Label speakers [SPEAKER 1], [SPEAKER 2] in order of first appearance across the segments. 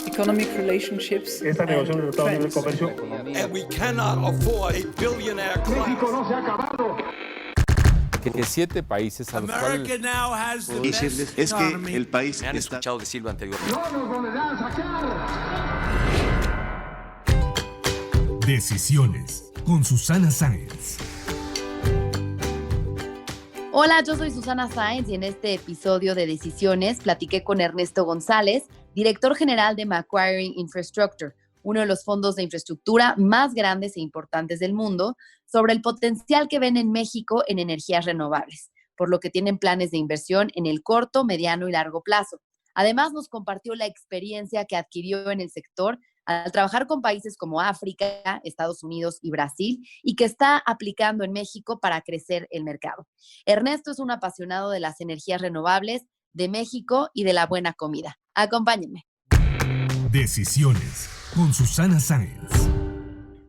[SPEAKER 1] economic relationships,
[SPEAKER 2] esta negociación del Tratado de Libre Comercio.
[SPEAKER 3] And we cannot afford a billionaire class.
[SPEAKER 2] México no se ha acabado.
[SPEAKER 4] Que 7 países a los
[SPEAKER 3] America
[SPEAKER 4] cuales...
[SPEAKER 3] now has the
[SPEAKER 5] Decirles,
[SPEAKER 3] best
[SPEAKER 5] es que
[SPEAKER 3] economy.
[SPEAKER 5] el país
[SPEAKER 6] Me han
[SPEAKER 5] está...
[SPEAKER 6] escuchado decirlo anteriormente.
[SPEAKER 2] No nos volverán a sacar.
[SPEAKER 7] Decisiones con Susana Sáenz.
[SPEAKER 8] Hola, yo soy Susana Sáenz y en este episodio de Decisiones platiqué con Ernesto González, director general de Macquarie Infrastructure, uno de los fondos de infraestructura más grandes e importantes del mundo, sobre el potencial que ven en México en energías renovables, por lo que tienen planes de inversión en el corto, mediano y largo plazo. Además, nos compartió la experiencia que adquirió en el sector al trabajar con países como África, Estados Unidos y Brasil, y que está aplicando en México para crecer el mercado. Ernesto es un apasionado de las energías renovables, de México y de la buena comida. Acompáñenme.
[SPEAKER 7] Decisiones con Susana Sáenz.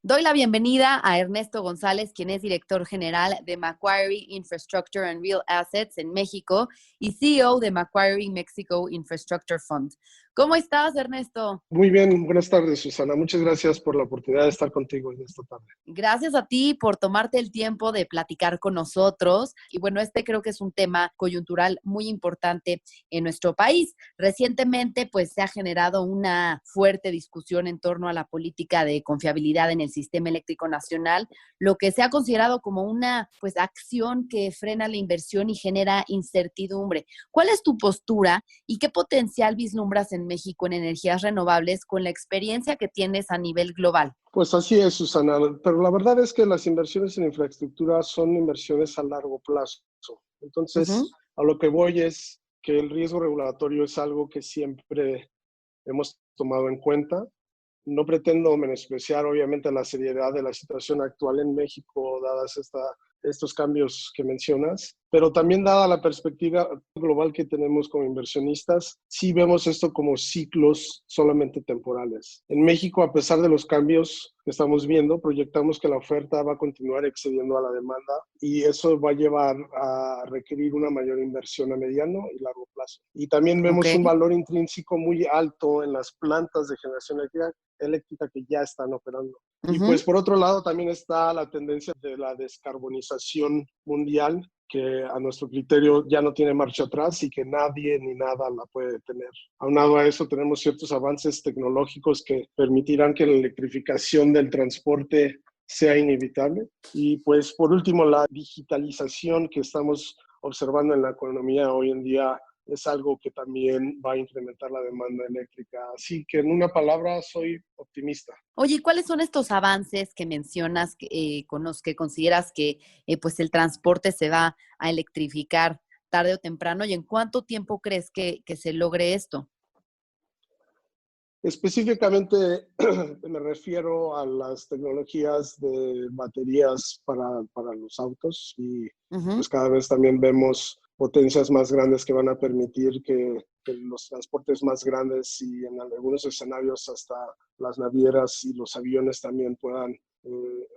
[SPEAKER 8] Doy la bienvenida a Ernesto González, quien es director general de Macquarie Infrastructure and Real Assets en México y CEO de Macquarie Mexico Infrastructure Fund. ¿Cómo estás, Ernesto?
[SPEAKER 9] Muy bien, buenas tardes, Susana. Muchas gracias por la oportunidad de estar contigo en esta tarde.
[SPEAKER 8] Gracias a ti por tomarte el tiempo de platicar con nosotros. Y bueno, este creo que es un tema coyuntural muy importante en nuestro país. Recientemente, pues, se ha generado una fuerte discusión en torno a la política de confiabilidad en el sistema eléctrico nacional, lo que se ha considerado como una, pues, acción que frena la inversión y genera incertidumbre. ¿Cuál es tu postura y qué potencial vislumbras en México en energías renovables con la experiencia que tienes a nivel global?
[SPEAKER 9] Pues así es, Susana, pero la verdad es que las inversiones en infraestructura son inversiones a largo plazo. Entonces, a lo que voy es que el riesgo regulatorio es algo que siempre hemos tomado en cuenta. No pretendo menospreciar, obviamente, la seriedad de la situación actual en México, dadas estos cambios que mencionas, pero también dada la perspectiva global que tenemos como inversionistas, sí vemos esto como ciclos solamente temporales. En México, a pesar de los cambios que estamos viendo, proyectamos que la oferta va a continuar excediendo a la demanda y eso va a llevar a requerir una mayor inversión a mediano y largo plazo. Y también vemos un valor intrínseco muy alto en las plantas de generación eléctrica que ya están operando. Y pues por otro lado también está la tendencia de la descarbonización mundial, que a nuestro criterio ya no tiene marcha atrás y que nadie ni nada la puede detener. Aunado a eso tenemos ciertos avances tecnológicos que permitirán que la electrificación del transporte sea inevitable. Y pues por último, la digitalización que estamos observando en la economía hoy en día es algo que también va a incrementar la demanda eléctrica. Así que en una palabra, soy optimista.
[SPEAKER 8] Oye, ¿cuáles son estos avances que mencionas con los que consideras que pues el transporte se va a electrificar tarde o temprano? ¿Y en cuánto tiempo crees que se logre esto?
[SPEAKER 9] Específicamente me refiero a las tecnologías de baterías para los autos y pues cada vez también vemos potencias más grandes que van a permitir que los transportes más grandes y en algunos escenarios hasta las navieras y los aviones también puedan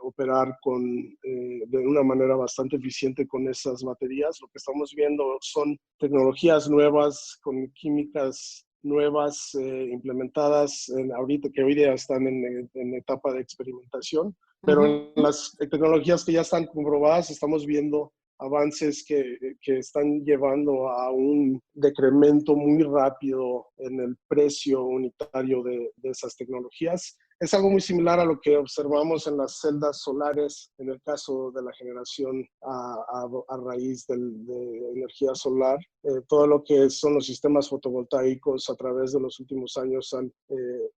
[SPEAKER 9] operar de una manera bastante eficiente con esas baterías. Lo que estamos viendo son tecnologías nuevas con químicas nuevas implementadas ahorita, que hoy día están en etapa de experimentación, pero en las tecnologías que ya están comprobadas estamos viendo avances que están llevando a un decremento muy rápido en el precio unitario de esas tecnologías. Es algo muy similar a lo que observamos en las celdas solares, en el caso de la generación a raíz de energía solar. Todo lo que son los sistemas fotovoltaicos a través de los últimos años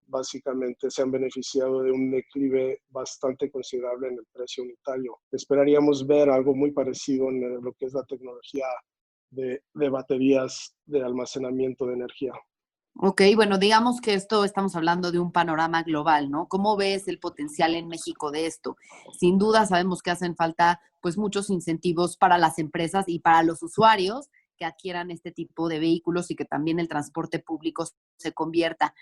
[SPEAKER 9] básicamente se han beneficiado de un declive bastante considerable en el precio unitario. Esperaríamos ver algo muy parecido en lo que es la tecnología de baterías de almacenamiento de energía.
[SPEAKER 8] Ok, bueno, digamos que estamos hablando de un panorama global, ¿no? ¿Cómo ves el potencial en México de esto? Sin duda sabemos que hacen falta pues muchos incentivos para las empresas y para los usuarios que adquieran este tipo de vehículos y que también el transporte público se convierta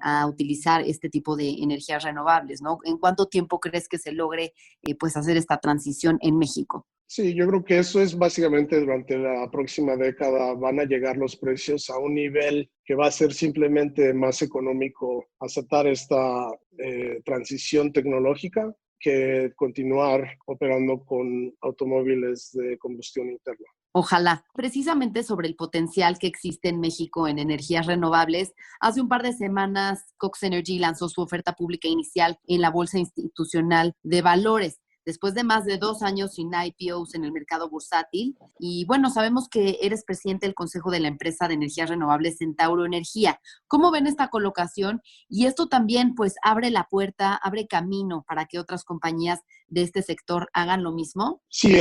[SPEAKER 8] a utilizar este tipo de energías renovables, ¿no? ¿En cuánto tiempo crees que se logre pues hacer esta transición en México?
[SPEAKER 9] Sí, yo creo que eso es básicamente durante la próxima década van a llegar los precios a un nivel que va a ser simplemente más económico aceptar esta transición tecnológica que continuar operando con automóviles de combustión interna.
[SPEAKER 8] Ojalá. Precisamente sobre el potencial que existe en México en energías renovables, hace un par de semanas Cox Energy lanzó su oferta pública inicial en la Bolsa Institucional de Valores, después de más de 2 años sin IPOs en el mercado bursátil. Y bueno, sabemos que eres presidente del Consejo de la empresa de energías renovables Centauro Energía. ¿Cómo ven esta colocación? Y esto también pues abre la puerta, abre camino para que otras compañías de este sector hagan lo mismo.
[SPEAKER 9] Sí,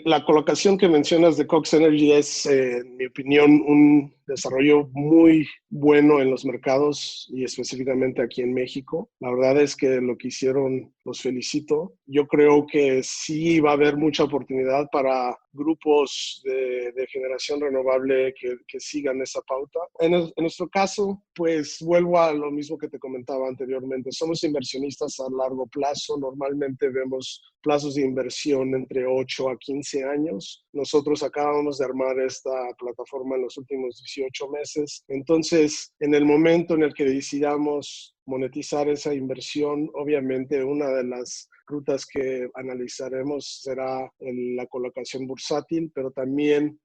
[SPEAKER 9] la colocación que mencionas de Cox Energy es, en mi opinión, un desarrollo muy bueno en los mercados y específicamente aquí en México. La verdad es que lo que hicieron, los felicito. Yo creo que sí va a haber mucha oportunidad para grupos de generación renovable que sigan esa pauta. En nuestro caso, pues vuelvo a lo mismo que te comentaba anteriormente. Somos inversionistas a largo plazo. Normalmente vemos plazos de inversión entre 8 a 15 años. Nosotros acabamos de armar esta plataforma en los últimos 18 meses. Entonces, en el momento en el que decidamos monetizar esa inversión, obviamente una de las rutas que analizaremos será la colocación bursátil, pero también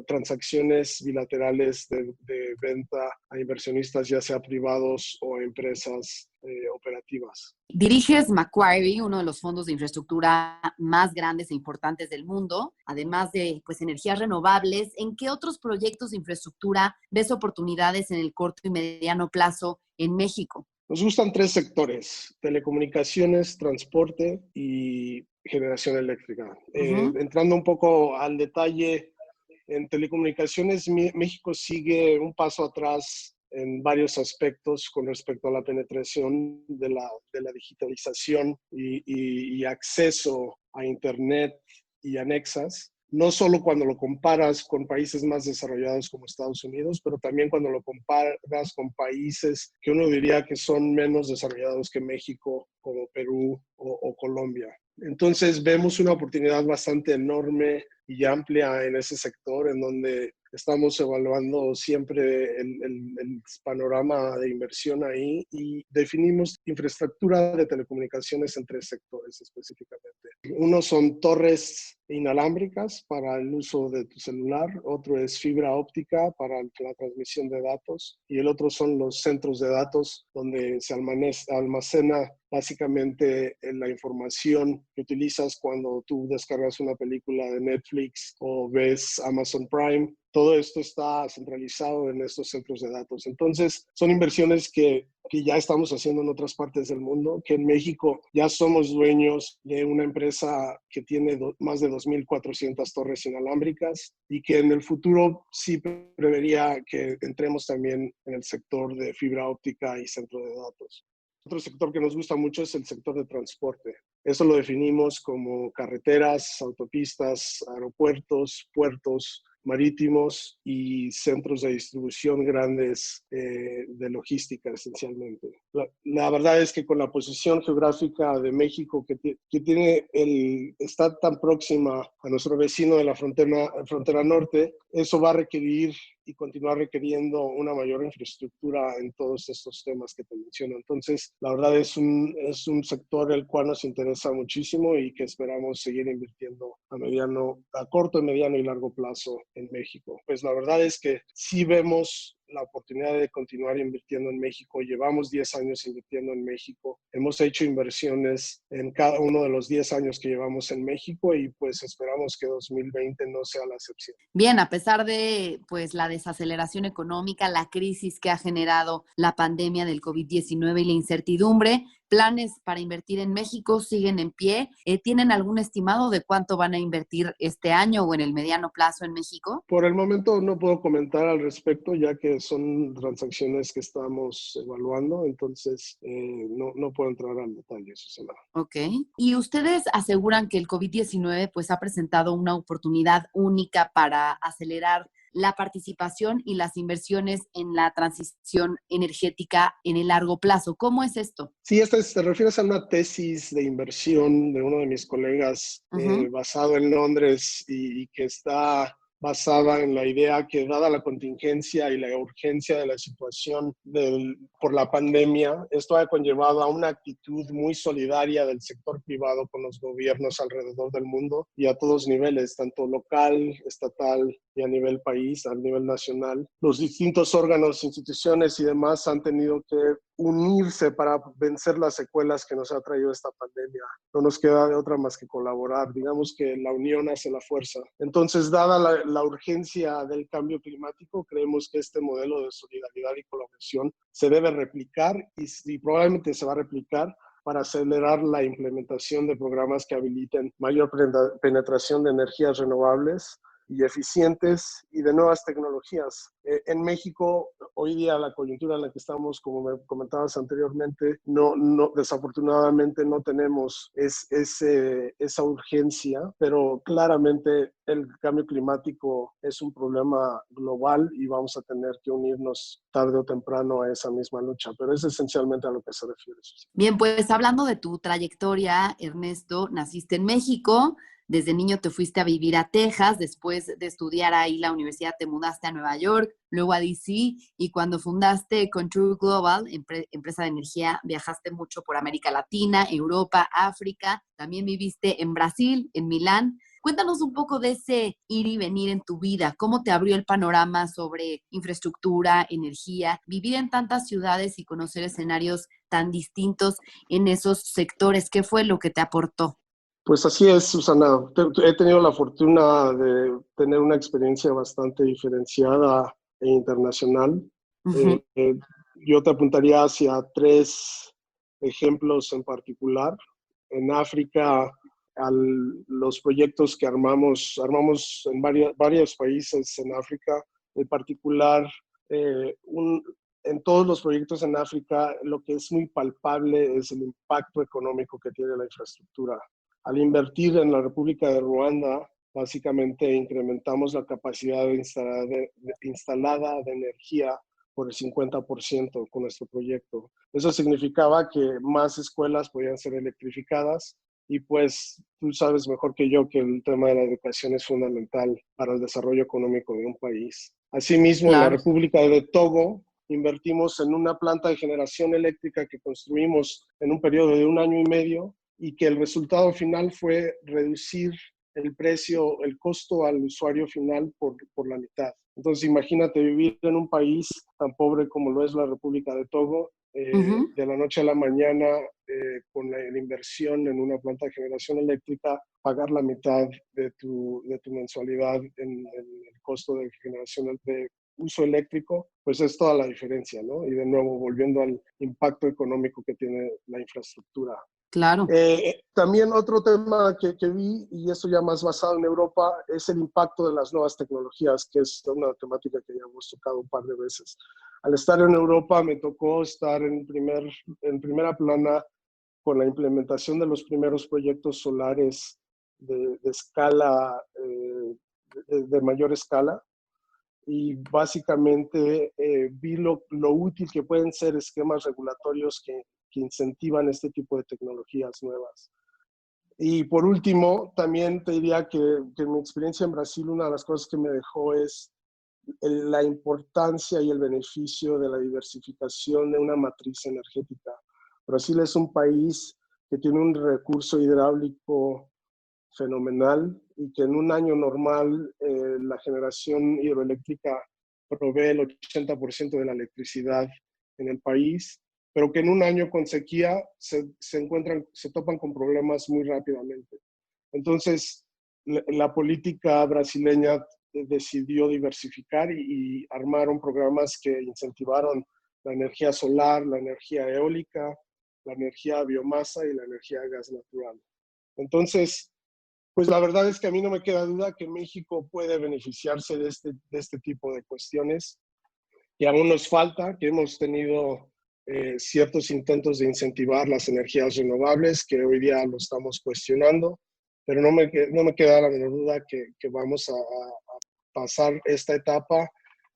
[SPEAKER 9] transacciones bilaterales de venta a inversionistas, ya sea privados o empresas operativas.
[SPEAKER 8] Diriges Macquarie, uno de los fondos de infraestructura más grandes e importantes del mundo, además de pues, energías renovables. ¿En qué otros proyectos de infraestructura ves oportunidades en el corto y mediano plazo en México?
[SPEAKER 9] Nos gustan 3 sectores: telecomunicaciones, transporte y generación eléctrica. Entrando un poco al detalle, en telecomunicaciones, México sigue un paso atrás en varios aspectos con respecto a la penetración de la digitalización y acceso a Internet y anexas. No solo cuando lo comparas con países más desarrollados como Estados Unidos, pero también cuando lo comparas con países que uno diría que son menos desarrollados que México, como Perú o Colombia. Entonces vemos una oportunidad bastante enorme y amplia en ese sector, en donde estamos evaluando siempre el panorama de inversión ahí y definimos infraestructura de telecomunicaciones en 3 sectores específicamente. Uno son torres inalámbricas para el uso de tu celular, otro es fibra óptica para la transmisión de datos y el otro son los centros de datos donde se almacena básicamente la información que utilizas cuando tú descargas una película de Netflix o ves Amazon Prime. Todo esto está centralizado en estos centros de datos. Entonces, son inversiones que ya estamos haciendo en otras partes del mundo, que en México ya somos dueños de una empresa que tiene más de 2,400 torres inalámbricas y que en el futuro sí prevería que entremos también en el sector de fibra óptica y centro de datos. Otro sector que nos gusta mucho es el sector de transporte. Eso lo definimos como carreteras, autopistas, aeropuertos, puertos marítimos y centros de distribución grandes de logística esencialmente. La verdad es que con la posición geográfica de México está tan próxima a nuestro vecino de la frontera norte, eso va a requerir y continuar requiriendo una mayor infraestructura en todos estos temas que te menciono. Entonces, la verdad es un sector el cual nos interesa muchísimo y que esperamos seguir invirtiendo a corto, mediano y largo plazo en México. Pues la verdad es que sí vemos la oportunidad de continuar invirtiendo en México. Llevamos 10 años invirtiendo en México. Hemos hecho inversiones en cada uno de los 10 años que llevamos en México y pues esperamos que 2020 no sea la excepción.
[SPEAKER 8] Bien, a pesar de pues la desaceleración económica, la crisis que ha generado la pandemia del COVID-19 y la incertidumbre, ¿planes para invertir en México siguen en pie? ¿Tienen algún estimado de cuánto van a invertir este año o en el mediano plazo en México?
[SPEAKER 9] Por el momento no puedo comentar al respecto, ya que son transacciones que estamos evaluando, entonces no puedo puedo entrar al detalle, Susana.
[SPEAKER 8] Ok. Y ustedes aseguran que el COVID-19 pues ha presentado una oportunidad única para acelerar la participación y las inversiones en la transición energética en el largo plazo. ¿Cómo es esto?
[SPEAKER 9] Sí, te refieres a una tesis de inversión de uno de mis colegas basado en Londres y que está basada en la idea que, dada la contingencia y la urgencia de la situación por la pandemia, esto ha conllevado a una actitud muy solidaria del sector privado con los gobiernos alrededor del mundo y a todos niveles, tanto local, estatal y a nivel país, a nivel nacional. Los distintos órganos, instituciones y demás han tenido que unirse para vencer las secuelas que nos ha traído esta pandemia. No nos queda de otra más que colaborar. Digamos que la unión hace la fuerza. Entonces, dada la urgencia del cambio climático, creemos que este modelo de solidaridad y colaboración se debe replicar y probablemente se va a replicar para acelerar la implementación de programas que habiliten mayor penetración de energías renovables y eficientes y de nuevas tecnologías. En México, hoy día la coyuntura en la que estamos, como me comentabas anteriormente, desafortunadamente no tenemos esa urgencia, pero claramente el cambio climático es un problema global y vamos a tener que unirnos tarde o temprano a esa misma lucha, pero es esencialmente a lo que se refiere.
[SPEAKER 8] Bien, pues hablando de tu trayectoria, Ernesto, naciste en México. Desde niño te fuiste a vivir a Texas, después de estudiar ahí la universidad te mudaste a Nueva York, luego a DC, y cuando fundaste Control Global, empresa de energía, viajaste mucho por América Latina, Europa, África, también viviste en Brasil, en Milán. Cuéntanos un poco de ese ir y venir en tu vida, cómo te abrió el panorama sobre infraestructura, energía, vivir en tantas ciudades y conocer escenarios tan distintos en esos sectores. ¿Qué fue lo que te aportó?
[SPEAKER 9] Pues así es, Susana. He tenido la fortuna de tener una experiencia bastante diferenciada e internacional.
[SPEAKER 8] Uh-huh.
[SPEAKER 9] Yo te apuntaría hacia 3 ejemplos en particular. En África, los proyectos que armamos en varios países en África, en particular, en todos los proyectos en África, lo que es muy palpable es el impacto económico que tiene la infraestructura. Al invertir en la República de Ruanda, básicamente incrementamos la capacidad instalada de energía por el 50% con nuestro proyecto. Eso significaba que más escuelas podían ser electrificadas y pues tú sabes mejor que yo que el tema de la educación es fundamental para el desarrollo económico de un país. Asimismo, claro. En la República de Togo invertimos en una planta de generación eléctrica que construimos en un periodo de 1 año y medio y que el resultado final fue reducir el costo al usuario final por la mitad. Entonces imagínate vivir en un país tan pobre como lo es la República de Togo, de la noche a la mañana, con la inversión en una planta de generación eléctrica, pagar la mitad de tu mensualidad en el costo de generación de uso eléctrico, pues es toda la diferencia, ¿no? Y de nuevo, volviendo al impacto económico que tiene la infraestructura.
[SPEAKER 8] Claro.
[SPEAKER 9] También otro tema que vi, y eso ya más basado en Europa, es el impacto de las nuevas tecnologías, que es una temática que ya hemos tocado un par de veces. Al estar en Europa me tocó estar en primera plana con la implementación de los primeros proyectos solares de escala, de mayor escala. Y básicamente vi lo útil que pueden ser esquemas regulatorios que incentivan este tipo de tecnologías nuevas. Y por último, también te diría que en mi experiencia en Brasil, una de las cosas que me dejó es la importancia y el beneficio de la diversificación de una matriz energética. Brasil es un país que tiene un recurso hidráulico fenomenal y que en un año normal la generación hidroeléctrica provee el 80% de la electricidad en el país, pero que en un año con sequía se topan con problemas muy rápidamente. Entonces, la política brasileña decidió diversificar y armaron programas que incentivaron la energía solar, la energía eólica, la energía biomasa y la energía de gas natural. Entonces, pues la verdad es que a mí no me queda duda que México puede beneficiarse de este tipo de cuestiones, que aún nos falta, que hemos tenido ciertos intentos de incentivar las energías renovables, que hoy día lo estamos cuestionando, pero no me queda la menor duda que vamos a pasar esta etapa,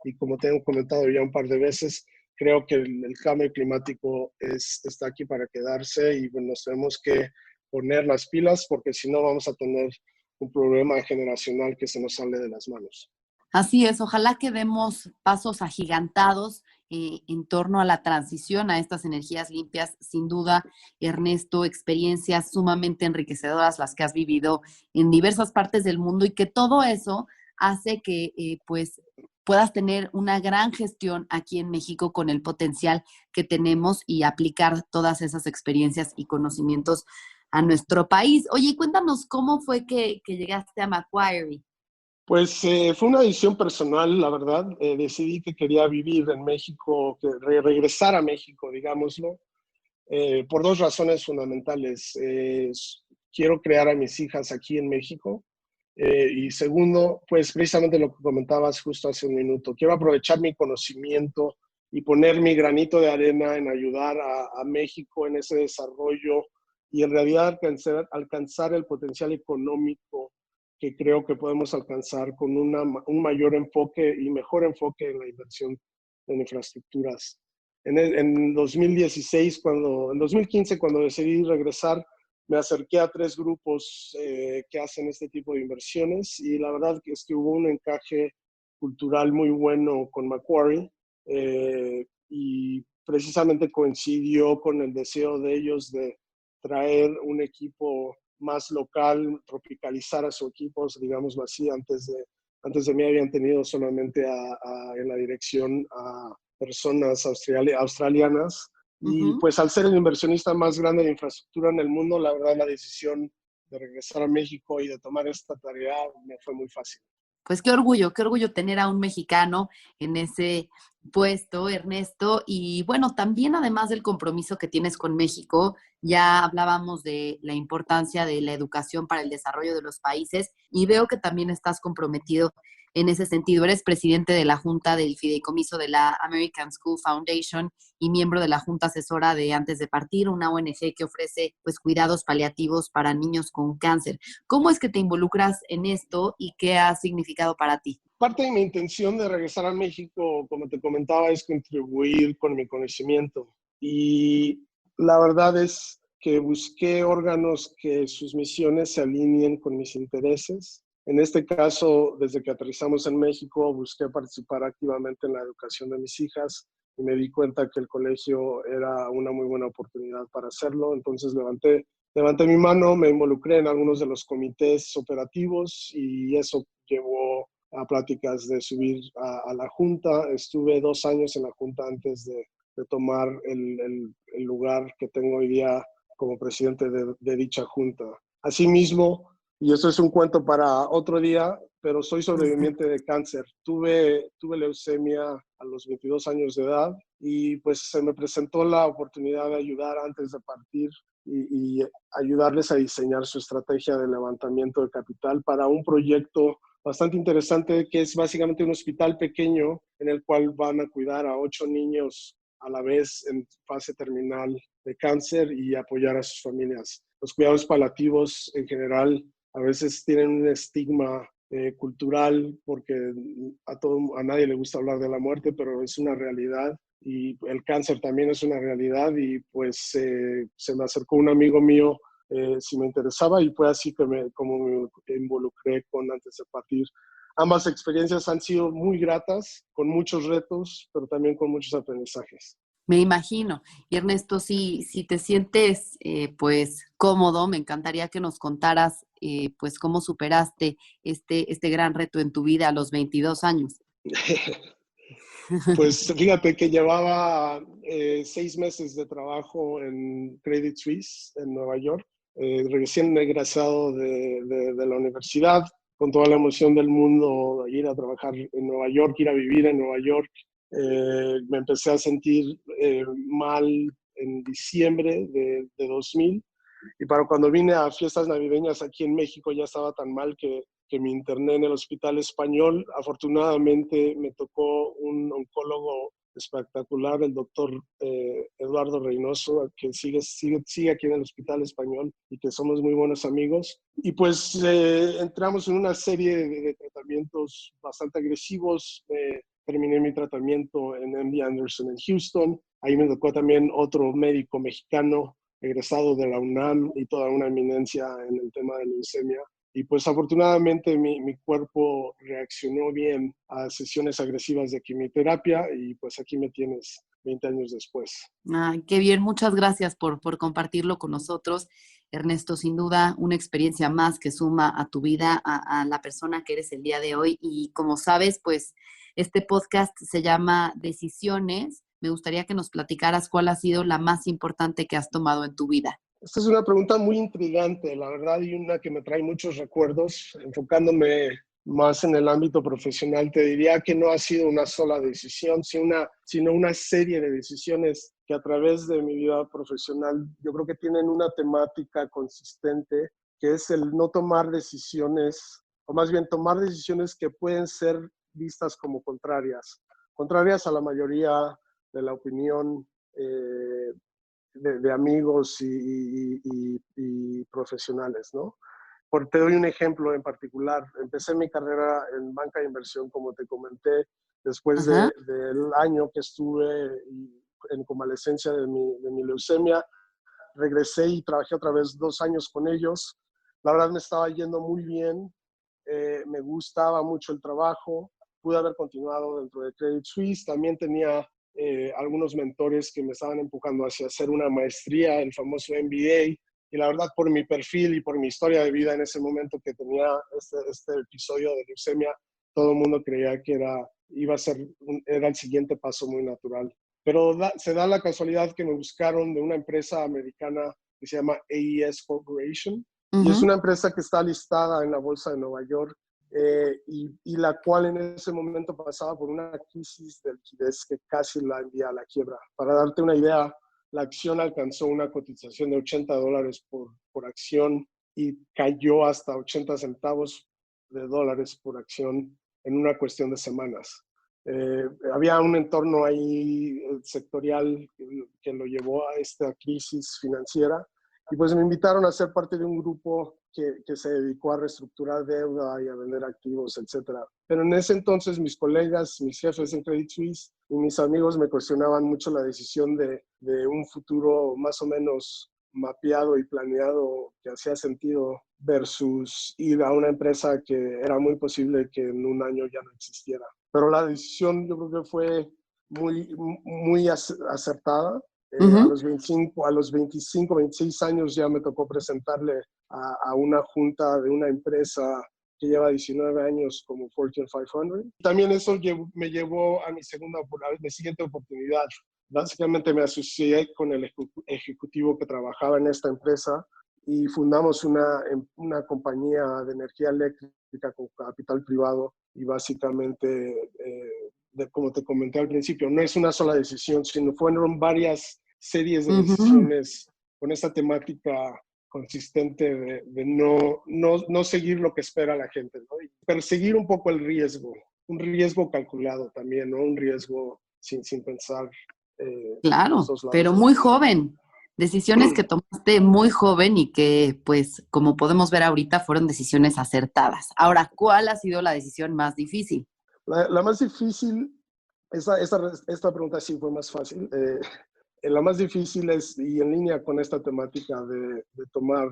[SPEAKER 9] y como tengo comentado ya un par de veces, creo que el cambio climático está aquí para quedarse, y bueno, nos tenemos que poner las pilas, porque si no vamos a tener un problema generacional que se nos sale de las manos.
[SPEAKER 8] Así es, ojalá que demos pasos agigantados en torno a la transición a estas energías limpias. Sin duda, Ernesto, experiencias sumamente enriquecedoras las que has vivido en diversas partes del mundo, y que todo eso hace que pues puedas tener una gran gestión aquí en México con el potencial que tenemos y aplicar todas esas experiencias y conocimientos a nuestro país. Oye, cuéntanos cómo fue que llegaste a Macquarie.
[SPEAKER 9] Pues fue una decisión personal, la verdad. Decidí que quería vivir en México, regresar a México, digámoslo, por dos razones fundamentales. Quiero crear a mis hijas aquí en México. Y segundo, pues precisamente lo que comentabas justo hace un minuto. Quiero aprovechar mi conocimiento y poner mi granito de arena en ayudar a México en ese desarrollo, y en realidad alcanzar el potencial económico que creo que podemos alcanzar con un mayor enfoque y mejor enfoque en la inversión en infraestructuras. En 2016, en 2015, cuando decidí regresar, me acerqué a 3 grupos que hacen este tipo de inversiones, y la verdad es que hubo un encaje cultural muy bueno con Macquarie, y precisamente coincidió con el deseo de ellos de traer un equipo más local, tropicalizar a su equipo, digámoslo así. Antes de mí habían tenido solamente en la dirección a personas australianas. Y pues al ser el inversionista más grande de infraestructura en el mundo, la verdad la decisión de regresar a México y de tomar esta tarea me fue muy fácil.
[SPEAKER 8] Pues qué orgullo tener a un mexicano en ese puesto, Ernesto. Y bueno, también además del compromiso que tienes con México, ya hablábamos de la importancia de la educación para el desarrollo de los países, y veo que también estás comprometido en ese sentido. Eres presidente de la Junta del Fideicomiso de la American School Foundation y miembro de la Junta Asesora de Antes de Partir, una ONG que ofrece pues cuidados paliativos para niños con cáncer. ¿Cómo es que te involucras en esto y qué ha significado para ti?
[SPEAKER 9] Parte de mi intención de regresar a México, como te comentaba, es contribuir con mi conocimiento. Y la verdad es que busqué órganos que sus misiones se alineen con mis intereses. En este caso, desde que aterrizamos en México, busqué participar activamente en la educación de mis hijas, y me di cuenta que el colegio era una muy buena oportunidad para hacerlo. Entonces levanté mi mano, me involucré en algunos de los comités operativos, y eso llevó a pláticas de subir a la Junta. Estuve 2 años en la Junta antes de tomar el lugar que tengo hoy día como presidente de dicha Junta. Asimismo, y esto es un cuento para otro día, pero soy sobreviviente de cáncer. Tuve leucemia a los 22 años de edad, y pues se me presentó la oportunidad de ayudar antes de partir y ayudarles a diseñar su estrategia de levantamiento de capital para un proyecto bastante interesante, que es básicamente un hospital pequeño en el cual van a cuidar a 8 niños a la vez en fase terminal de cáncer y apoyar a sus familias. Los cuidados paliativos en general a veces tienen un estigma cultural, porque a nadie le gusta hablar de la muerte, pero es una realidad, y el cáncer también es una realidad. Y pues se me acercó un amigo mío si me interesaba, y fue así como me involucré con Antes de Partir. Ambas experiencias han sido muy gratas, con muchos retos, pero también con muchos aprendizajes.
[SPEAKER 8] Me imagino. Y Ernesto, si te sientes pues cómodo, me encantaría que nos contaras pues cómo superaste este gran reto en tu vida a los 22 años.
[SPEAKER 9] Pues fíjate que llevaba 6 meses de trabajo en Credit Suisse, en Nueva York, recién egresado de la universidad, con toda la emoción del mundo, ir a trabajar en Nueva York, ir a vivir en Nueva York. Me empecé a sentir mal en diciembre de 2000, y para cuando vine a fiestas navideñas aquí en México ya estaba tan mal que me interné en el Hospital Español. Afortunadamente me tocó un oncólogo espectacular, el doctor Eduardo Reynoso, que sigue aquí en el Hospital Español y que somos muy buenos amigos. Y pues entramos en una serie de tratamientos bastante agresivos. Terminé mi tratamiento en MD Anderson en Houston. Ahí me tocó también otro médico mexicano egresado de la UNAM y toda una eminencia en el tema de leucemia. Y pues afortunadamente mi cuerpo reaccionó bien a sesiones agresivas de quimioterapia y pues aquí me tienes 20 años después.
[SPEAKER 8] Ay, qué bien, muchas gracias por compartirlo con nosotros. Ernesto, sin duda, una experiencia más que suma a tu vida, a la persona que eres el día de hoy. Y como sabes, pues este podcast se llama Decisiones. Me gustaría que nos platicaras cuál ha sido la más importante que has tomado en tu vida.
[SPEAKER 9] Esta es una pregunta muy intrigante, la verdad, y una que me trae muchos recuerdos. Enfocándome más en el ámbito profesional, te diría que no ha sido una sola decisión, sino una serie de decisiones que a través de mi vida profesional yo creo que tienen una temática consistente, que es el no tomar decisiones, o más bien tomar decisiones que pueden ser vistas como contrarias a la mayoría de la opinión de amigos y profesionales, ¿no? Te doy un ejemplo en particular. Empecé mi carrera en banca de inversión, como te comenté, después del año que estuve en convalecencia de mi leucemia. Regresé y trabajé otra vez 2 años con ellos. La verdad me estaba yendo muy bien, me gustaba mucho el trabajo, pude haber continuado dentro de Credit Suisse. También tenía algunos mentores que me estaban empujando hacia hacer una maestría, el famoso MBA, y la verdad por mi perfil y por mi historia de vida en ese momento que tenía este episodio de leucemia, todo el mundo creía que era el siguiente paso muy natural. Pero se da la casualidad que me buscaron de una empresa americana que se llama AES Corporation, y es una empresa que está listada en la Bolsa de Nueva York, y la cual en ese momento pasaba por una crisis de liquidez que casi la envía a la quiebra. Para darte una idea, la acción alcanzó una cotización de $80 por acción y cayó hasta 80 centavos de dólares por acción en una cuestión de semanas. Había un entorno ahí sectorial que lo llevó a esta crisis financiera, y pues me invitaron a ser parte de un grupo que se dedicó a reestructurar deuda y a vender activos, etc. Pero en ese entonces mis colegas, mis jefes en Credit Suisse y mis amigos me cuestionaban mucho la decisión de un futuro más o menos mapeado y planeado que hacía sentido versus ir a una empresa que era muy posible que en un año ya no existiera. Pero la decisión yo creo que fue muy acertada. A los 25, 26 años ya me tocó presentarle a una junta de una empresa que lleva 19 años como Fortune 500. También eso me llevó a mi siguiente oportunidad. Básicamente me asocié con el ejecutivo que trabajaba en esta empresa y fundamos una compañía de energía eléctrica con capital privado, y básicamente como te comenté al principio, no es una sola decisión, sino fueron varias series de decisiones con esta temática consistente de no seguir lo que espera la gente, ¿no? Y perseguir un poco el riesgo, un riesgo calculado también, ¿no? Un riesgo sin pensar.
[SPEAKER 8] Claro, pero muy joven. Decisiones que tomaste muy joven y que, pues, como podemos ver ahorita, fueron decisiones acertadas. Ahora, ¿cuál ha sido la decisión más difícil?
[SPEAKER 9] La más difícil, esta pregunta sí fue más fácil. La más difícil y en línea con esta temática de tomar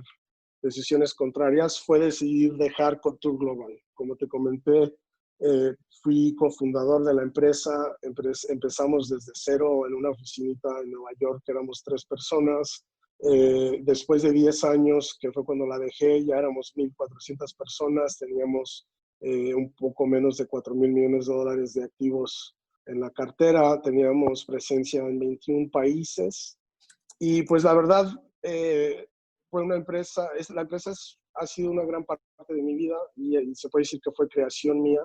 [SPEAKER 9] decisiones contrarias, fue decidir dejar Couture Global. Como te comenté, fui cofundador de la empresa. Empezamos desde cero en una oficinita en Nueva York, éramos 3 personas. Después de 10 años, que fue cuando la dejé, ya éramos 1,400 personas, teníamos un poco menos de $4,000 millones de activos en la cartera, teníamos presencia en 21 países, y pues la verdad fue una empresa, la empresa ha sido una gran parte de mi vida, y se puede decir que fue creación mía.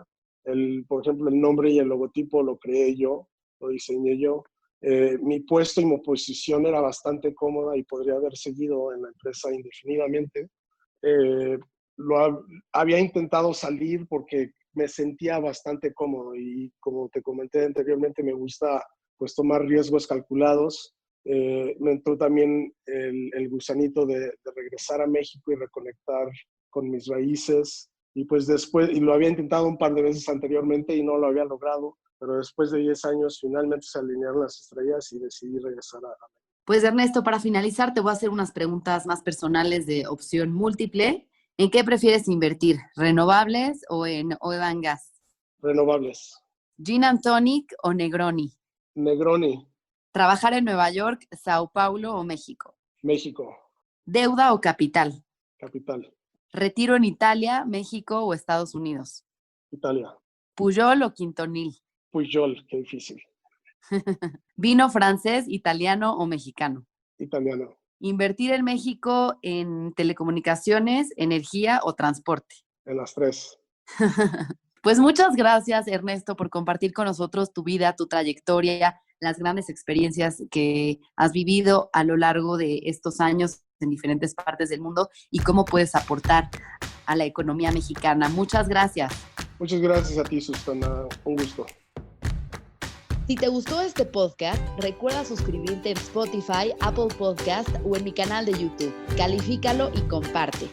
[SPEAKER 9] Por ejemplo, el nombre y el logotipo lo creé yo, lo diseñé yo. Mi puesto y mi posición era bastante cómoda y podría haber seguido en la empresa indefinidamente. Había intentado salir porque me sentía bastante cómodo, y como te comenté anteriormente, me gusta pues tomar riesgos calculados. Me entró también el gusanito de regresar a México y reconectar con mis raíces. Y pues después, y lo había intentado un par de veces anteriormente y no lo había logrado, pero después de 10 años finalmente se alinearon las estrellas y decidí regresar a México.
[SPEAKER 8] Pues Ernesto, para finalizar te voy a hacer unas preguntas más personales de opción múltiple. ¿En qué prefieres invertir? ¿Renovables o en oil and gas?
[SPEAKER 9] Renovables.
[SPEAKER 8] ¿Gin and tonic o Negroni?
[SPEAKER 9] Negroni.
[SPEAKER 8] ¿Trabajar en Nueva York, Sao Paulo o México?
[SPEAKER 9] México.
[SPEAKER 8] ¿Deuda o capital?
[SPEAKER 9] Capital.
[SPEAKER 8] ¿Retiro en Italia, México o Estados Unidos?
[SPEAKER 9] Italia.
[SPEAKER 8] ¿Pujol o Quintonil?
[SPEAKER 9] Pujol, qué difícil.
[SPEAKER 8] ¿Vino francés, italiano o mexicano?
[SPEAKER 9] Italiano.
[SPEAKER 8] ¿Invertir en México en telecomunicaciones, energía o transporte?
[SPEAKER 9] En las 3.
[SPEAKER 8] Pues muchas gracias, Ernesto, por compartir con nosotros tu vida, tu trayectoria, las grandes experiencias que has vivido a lo largo de estos años en diferentes partes del mundo y cómo puedes aportar a la economía mexicana. Muchas gracias.
[SPEAKER 9] Muchas gracias a ti, Susana. Un gusto.
[SPEAKER 8] Si te gustó este podcast, recuerda suscribirte en Spotify, Apple Podcast o en mi canal de YouTube. Califícalo y comparte.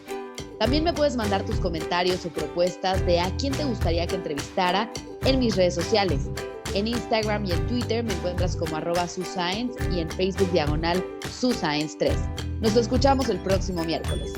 [SPEAKER 8] También me puedes mandar tus comentarios o propuestas de a quién te gustaría que entrevistara en mis redes sociales. En Instagram y en Twitter me encuentras como @suscience y en Facebook /suscience3. Nos escuchamos el próximo miércoles.